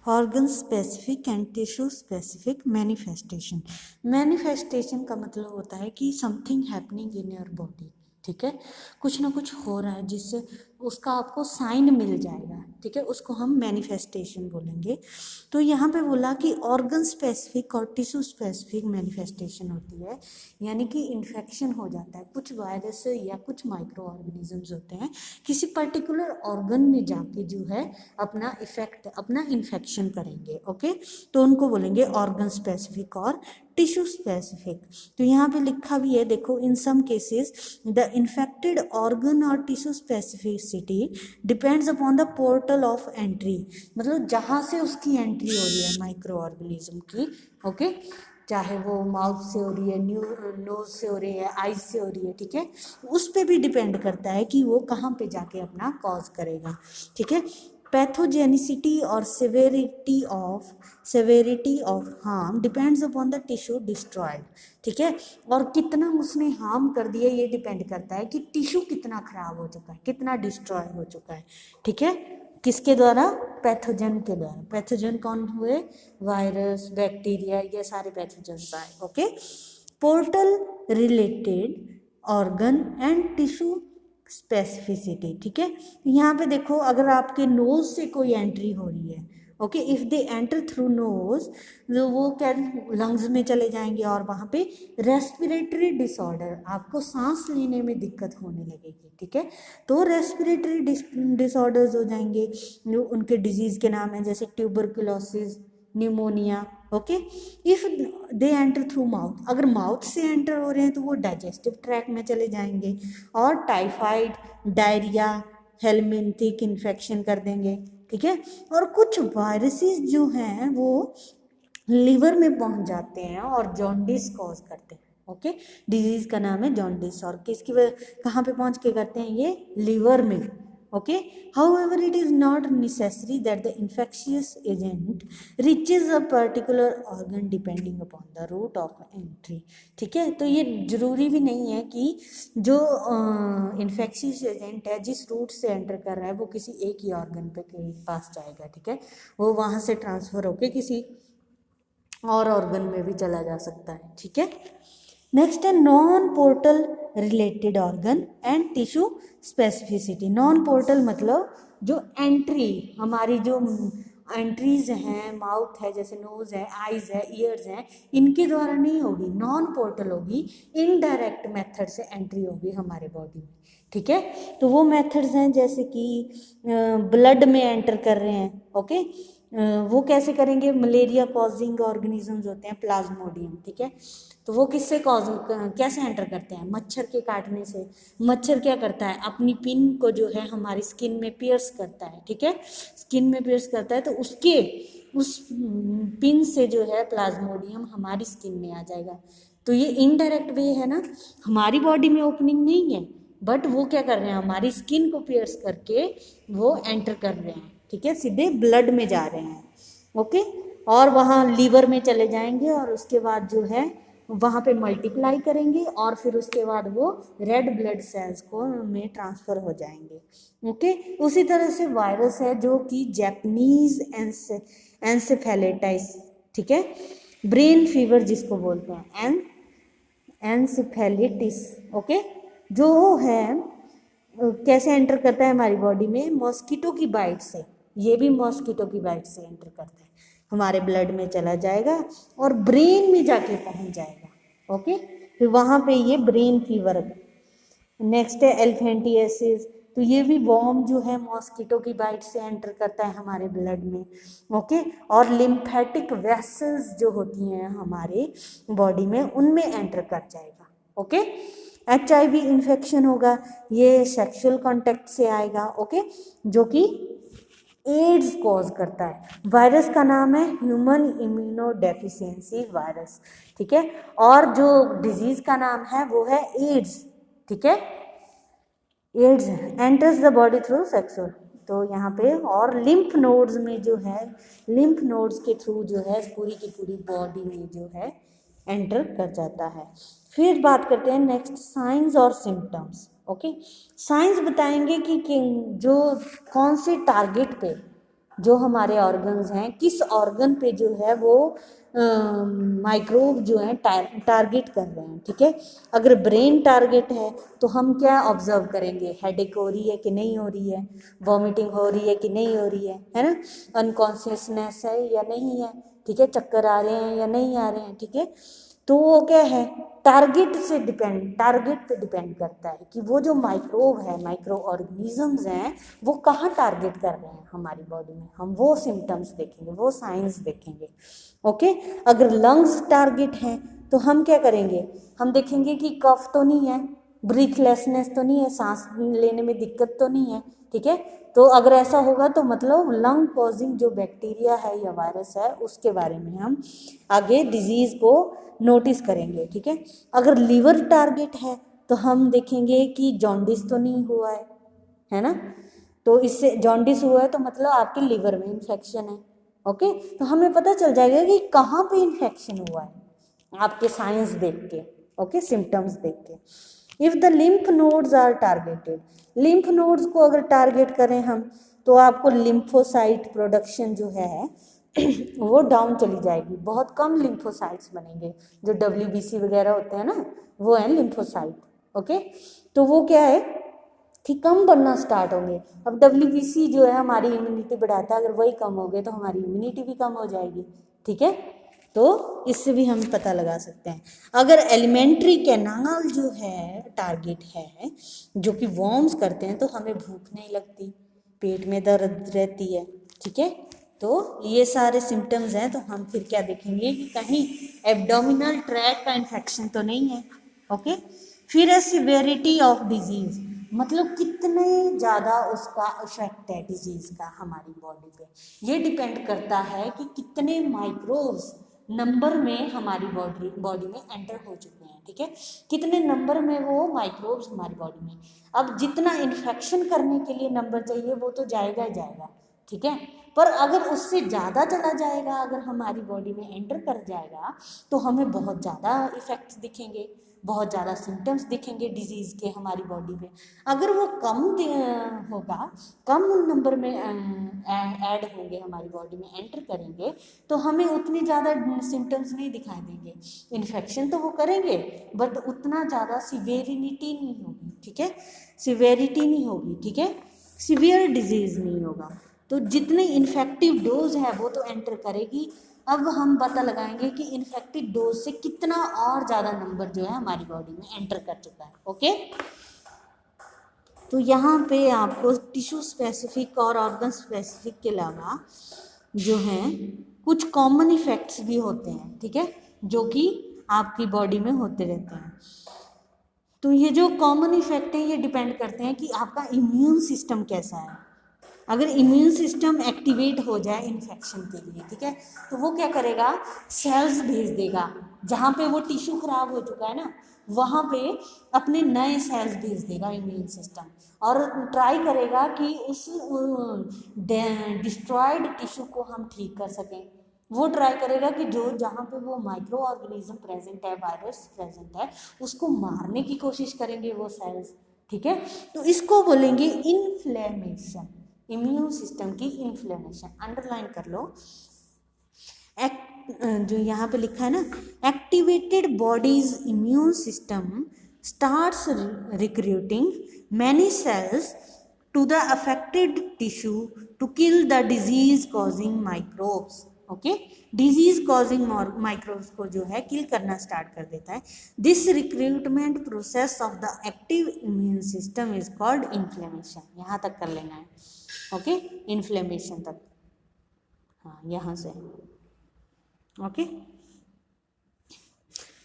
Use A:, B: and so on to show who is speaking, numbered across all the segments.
A: Organ specific and tissue specific manifestation. Manifestation का मतलब होता है कि something happening in your body, ठीक है, कुछ ना कुछ हो रहा है जिससे उसका आपको साइन मिल जाएगा, ठीक है, उसको हम मैनिफेस्टेशन बोलेंगे। तो यहाँ पे बोला कि ऑर्गन स्पेसिफिक और टिश्यू स्पेसिफिक मैनिफेस्टेशन होती है, यानी कि इन्फेक्शन हो जाता है, कुछ वायरस या कुछ माइक्रो ऑर्गेनिजम्स होते हैं किसी पर्टिकुलर ऑर्गन में जाके जो है अपना इफेक्ट अपना इन्फेक्शन करेंगे, ओके, तो उनको बोलेंगे ऑर्गन स्पेसिफिक और टिश्यू स्पेसिफिक। तो यहाँ पे लिखा भी है, देखो, in some cases the infected organ और tissue specificity depends upon the portal of entry, मतलब जहाँ से उसकी एंट्री हो रही है माइक्रो ऑर्गेनिज्म की, ओके, चाहे वो माउथ से हो रही है, नोज से हो रही है, आईज से हो रही है, ठीक है, उस पर भी डिपेंड करता है कि वो कहाँ पे जाके अपना कॉज करेगा, ठीक है। पैथोजेनिसिटी और severity of harm depends upon the tissue destroyed, ठीक है, और कितना उसने हार्म कर दिया ये डिपेंड करता है कि टिश्यू कितना खराब हो चुका है, कितना डिस्ट्रॉय हो चुका है, ठीक है, किसके द्वारा, पैथोजन के द्वारा। पैथोजन कौन हुए, वायरस, बैक्टीरिया, ये सारे पैथोजन्स आए, okay. Portal related organ and tissue specificity, ठीक है, यहाँ पे देखो, अगर आपके नोज से कोई एंट्री हो रही है, okay, if they enter through nose, तो वो क्या लंग्स में चले जाएंगे और वहाँ पे रेस्पिरेटरी डिसऑर्डर, आपको सांस लेने में दिक्कत होने लगेगी, ठीक है, तो रेस्पिरेटरी डिसऑर्डर्स हो जाएंगे, उनके डिजीज के नाम है जैसे tuberculosis, pneumonia, okay. If they enter through mouth, अगर माउथ से एंटर हो रहे हैं तो वो डाइजेस्टिव ट्रैक में चले जाएंगे और टाइफाइड, डायरिया, हेलमिंथिक इन्फेक्शन कर देंगे, ठीक है, और कुछ वायरसेस जो हैं वो लिवर में पहुंच जाते हैं और जॉन्डिस कॉज करते हैं, ओके, डिजीज का नाम है जॉन्डिस, और किसकी कहाँ पे पहुंच के करते हैं ये, लिवर में, okay. However it is not necessary that the infectious agent reaches a particular organ depending upon the route of entry, ठीक है, तो ये जरूरी भी नहीं है कि जो इन्फेक्शियस एजेंट है जिस रूट से एंटर कर रहा है वो किसी एक ही ऑर्गन पे के पास जाएगा, ठीक है, वो वहाँ से ट्रांसफर होके किसी और ऑर्गन में भी चला जा सकता है, ठीक है। नेक्स्ट है non portal related organ and tissue specificity. Non portal मतलब जो एंट्री, हमारी जो एंट्रीज हैं, माउथ है, जैसे नोज है, आईज है, ईयर्स हैं, इनके द्वारा नहीं होगी, नॉन पोर्टल होगी, इनडायरेक्ट मेथड से एंट्री होगी हमारे बॉडी में, ठीक है, तो वो मेथड्स हैं जैसे कि ब्लड में एंटर कर रहे हैं, ओके, वो कैसे करेंगे, मलेरिया कॉजिंग ऑर्गेनिजम्स होते हैं प्लाज्मोडियम, ठीक है, तो वो किससे कॉज कैसे एंटर करते हैं, मच्छर के काटने से। मच्छर क्या करता है, अपनी पिन को जो है हमारी स्किन में पियर्स करता है, ठीक है, स्किन में पियर्स करता है, तो उस पिन से जो है प्लाज्मोडियम हमारी स्किन में आ जाएगा, तो ये इनडायरेक्ट वे है ना, हमारी बॉडी में ओपनिंग नहीं है, बट वो क्या कर रहे हैं, हमारी स्किन को पियर्स करके वो एंटर कर रहे हैं, ठीक है, सीधे ब्लड में जा रहे हैं, ओके, और वहाँ लीवर में चले जाएंगे और उसके बाद जो है वहाँ पे मल्टीप्लाई करेंगे और फिर उसके बाद वो रेड ब्लड सेल्स को में ट्रांसफ़र हो जाएंगे, ओके। उसी तरह से वायरस है जो कि जैपनीज एंसेफेलाइटिस, ठीक है, ब्रेन फीवर जिसको बोलते हैं, एंसेफेलाइटिस, ओके, जो है कैसे एंटर करता है हमारी बॉडी में, मॉस्किटो की बाइट से, ये भी मॉस्किटो की बाइट से एंटर करता है, हमारे ब्लड में चला जाएगा और ब्रेन में जाके पहुंच जाएगा, ओके, फिर वहाँ पे ये ब्रेन फीवर। नेक्स्ट है एल्फेंटियासिस, तो ये भी वॉर्म जो है मॉस्किटो की बाइट से एंटर करता है हमारे ब्लड में, ओके, और लिम्फेटिक वेसल्स जो होती हैं हमारे बॉडी में उनमें एंटर कर जाएगा, ओके। HIV इन्फेक्शन होगा, ये सेक्सुअल कांटेक्ट से आएगा, ओके, जो कि एड्स कॉज करता है। वायरस का नाम है ह्यूमन इम्यूनो डेफिशिएंसी वायरस, ठीक है, और जो डिजीज का नाम है वो है एड्स, ठीक है, AIDS enters the body through sexual, तो यहाँ पे और लिम्फ नोड्स में जो है, लिम्फ नोड्स के थ्रू जो है पूरी की पूरी बॉडी में जो है एंटर कर जाता है। फिर बात करते हैं नेक्स्ट साइंस और सिम्टम्स, ओके। साइंस बताएंगे कि जो कौन से टारगेट पे जो हमारे ऑर्गन्स हैं, किस ऑर्गन पे जो है वो माइक्रोब जो है टारगेट कर रहे हैं, ठीक है। अगर ब्रेन टारगेट है तो हम क्या ऑब्जर्व करेंगे, हेडेक हो रही है कि नहीं हो रही है, वॉमिटिंग हो रही है कि नहीं हो रही है ना, अनकॉन्शियसनेस है या नहीं है, ठीक है, चक्कर आ रहे हैं या नहीं आ रहे हैं, ठीक है। तो वो क्या है, टारगेट पे डिपेंड करता है कि वो जो माइक्रोब है, माइक्रो ऑर्गेनिजम्स हैं, वो कहाँ टारगेट कर रहे हैं हमारी बॉडी में, हम वो सिम्टम्स देखेंगे, वो साइंस देखेंगे, ओके। अगर लंग्स टारगेट हैं तो हम क्या करेंगे, हम देखेंगे कि कफ तो नहीं है, ब्रीथलेसनेस तो नहीं है, सांस लेने में दिक्कत तो नहीं है, ठीक है। तो अगर ऐसा होगा तो मतलब लंग कॉजिंग जो बैक्टीरिया है या वायरस है उसके बारे में हम आगे डिजीज़ को नोटिस करेंगे, ठीक है। अगर लीवर टारगेट है तो हम देखेंगे कि जॉन्डिस तो नहीं हुआ है ना, तो इससे जॉन्डिस हुआ है तो मतलब आपके लीवर में इन्फेक्शन है, ओके। तो हमें पता चल जाएगा कि कहाँ पे इन्फेक्शन हुआ है आपके साइंस देख के, ओके, सिम्टम्स देख के। If the lymph nodes are targeted, lymph nodes को अगर टारगेट करें हम तो आपको लिम्फोसाइट प्रोडक्शन जो है वो डाउन चली जाएगी, बहुत कम लिम्फोसाइट्स बनेंगे, जो WBC वगैरह होते हैं ना वो हैं लिम्फोसाइट, ओके। तो वो क्या है कि कम बनना स्टार्ट होंगे। अब WBC जो है हमारी इम्यूनिटी बढ़ाता है, अगर वही कम हो गए तो हमारी इम्यूनिटी भी कम हो जाएगी, ठीक है। तो इससे भी हम पता लगा सकते हैं। अगर एलिमेंट्री कैनाल जो है टारगेट है, जो कि वॉर्म्स करते हैं, तो हमें भूख नहीं लगती, पेट में दर्द रहती है, ठीक है। तो ये सारे सिम्टम्स हैं, तो हम फिर क्या देखेंगे कि कहीं एब्डोमिनल ट्रैक का इन्फेक्शन तो नहीं है, ओके। फिर है सिवेरिटी ऑफ डिजीज, मतलब कितने ज़्यादा उसका इफेक्ट है डिजीज़ का हमारी बॉडी पे, ये डिपेंड करता है कि कितने माइक्रोब्स नंबर में हमारी बॉडी में एंटर हो चुके हैं, ठीक है, कितने नंबर में वो माइक्रोब्स हमारी बॉडी में। अब जितना इन्फेक्शन करने के लिए नंबर चाहिए वो तो जाएगा ही जाएगा, ठीक है। पर अगर उससे ज़्यादा चला जाएगा, अगर हमारी बॉडी में एंटर कर जाएगा तो हमें बहुत ज़्यादा इफ़ेक्ट्स दिखेंगे, बहुत ज़्यादा सिम्टम्स दिखेंगे डिजीज़ के हमारी बॉडी में। अगर वो कम होगा, कम नंबर में ऐड होंगे हमारी बॉडी में, एंटर करेंगे, तो हमें उतनी ज़्यादा सिम्टम्स नहीं दिखाई देंगे। इन्फेक्शन तो वो करेंगे बट उतना ज़्यादा सिवियरिटी नहीं होगी, ठीक है, सिवियरिटी नहीं होगी, ठीक है, सिवियर डिजीज़ नहीं होगा। तो जितने इन्फेक्टिव डोज है वो तो एंटर करेगी। अब हम पता लगाएंगे कि इन्फेक्टिव डोज से कितना और ज़्यादा नंबर जो है हमारी बॉडी में एंटर कर चुका है, ओके। तो यहाँ पे आपको टिश्यू स्पेसिफिक और ऑर्गन स्पेसिफिक के अलावा जो हैं कुछ कॉमन इफेक्ट्स भी होते हैं, ठीक है, जो कि आपकी बॉडी में होते रहते हैं। तो ये जो कॉमन इफेक्ट हैं ये डिपेंड करते हैं कि आपका इम्यून सिस्टम कैसा है। अगर इम्यून सिस्टम एक्टिवेट हो जाए इन्फेक्शन के लिए, ठीक है, तो वो क्या करेगा, सेल्स भेज देगा, जहाँ पे वो टिश्यू खराब हो चुका है ना वहाँ पे अपने नए सेल्स भेज देगा इम्यून सिस्टम, और ट्राई करेगा कि उस डिस्ट्रॉयड टिश्यू को हम ठीक कर सकें। वो ट्राई करेगा कि जो जहाँ पे वो माइक्रो ऑर्गेनिज्म प्रेजेंट है, वायरस प्रेजेंट है, उसको मारने की कोशिश करेंगे वो सेल्स, ठीक है। तो इसको बोलेंगे इन्फ्लेमेशन, इम्यून सिस्टम की इन्फ्लेमेशन, अंडरलाइन कर लो। जो यहाँ पे लिखा है ना, activated bodies immune system starts recruiting many cells to the affected tissue to kill the disease causing microbes, okay. Disease causing microbes को जो है किल करना स्टार्ट कर देता है। This recruitment process of the active immune system is called inflammation. यहाँ तक कर लेना है, ओके, इन्फ्लेमेशन तक, हाँ यहाँ से, ओके।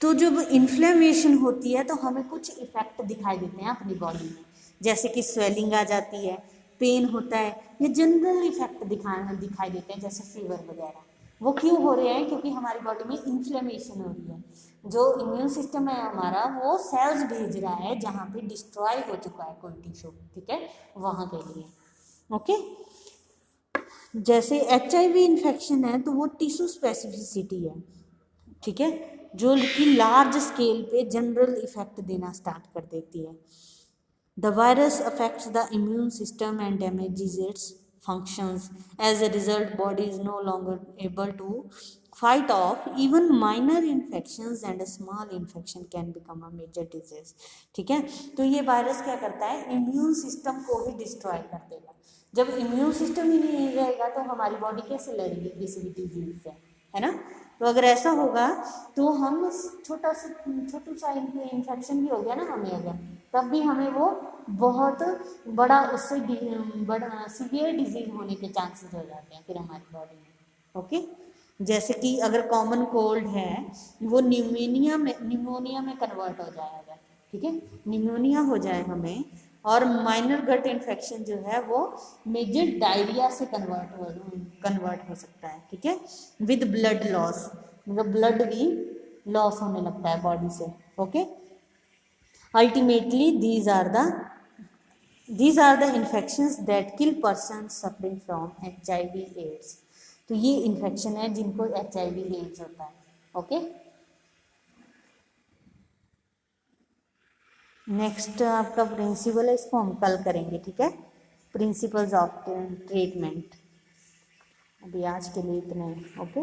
A: तो जब इन्फ्लेमेशन होती है तो हमें कुछ इफेक्ट दिखाई देते हैं अपनी बॉडी में, जैसे कि स्वेलिंग आ जाती है, पेन होता है, ये जनरल इफेक्ट दिखाई देते हैं, जैसे फीवर वगैरह। वो क्यों हो रहे हैं, क्योंकि हमारी बॉडी में इन्फ्लेमेशन हो रही है। जो इम्यून सिस्टम है हमारा वो सेल्स भेज रहा है जहाँ पे डिस्ट्रॉय हो चुका है कोई टिश्यू, ठीक है, वहाँ के लिए, ओके। जैसे HIV इन्फेक्शन है तो वो टिश्यू स्पेसिफिसिटी है, ठीक है, जो कि लार्ज स्केल पे जनरल इफेक्ट देना स्टार्ट कर देती है। The virus affects the immune system and damages it's functions. As a result, body is no longer able to fight off even minor infections and a small infection can become a major disease. ठीक है, तो ये virus क्या करता है, immune system को ही destroy कर देगा. जब इम्यून सिस्टम ही नहीं रहेगा तो हमारी बॉडी कैसे लड़ेगी किसी भी डिजीज से, है ना. तो अगर ऐसा होगा तो हम छोटा सा इन्फेक्शन भी हो गया ना हमें अगर, तब भी हमें वो बहुत बड़ा उससे बड़ा सीवियर डिजीज होने के चांसेस हो जाते हैं फिर हमारी बॉडी में. ओके, जैसे कि अगर कॉमन कोल्ड है वो न्यूमोनिया में कन्वर्ट हो जाएगा. ठीक है, न्यूमोनिया हो जाए हमें, और माइनर गट इन्फेक्शन जो है वो मेजर डायरिया से कन्वर्ट हो सकता है. ठीक है, विद ब्लड लॉस, मतलब ब्लड भी लॉस होने लगता है बॉडी से. Okay, ultimately these are the infections that kill person suffering from HIV AIDS. तो ये इन्फेक्शन है जिनको HIV एड्स होता है. ओके, नेक्स्ट आपका प्रिंसिपल है, इसको हम कल करेंगे. ठीक है, प्रिंसिपल्स ऑफ ट्रीटमेंट. अभी आज के लिए इतना ही. ओके.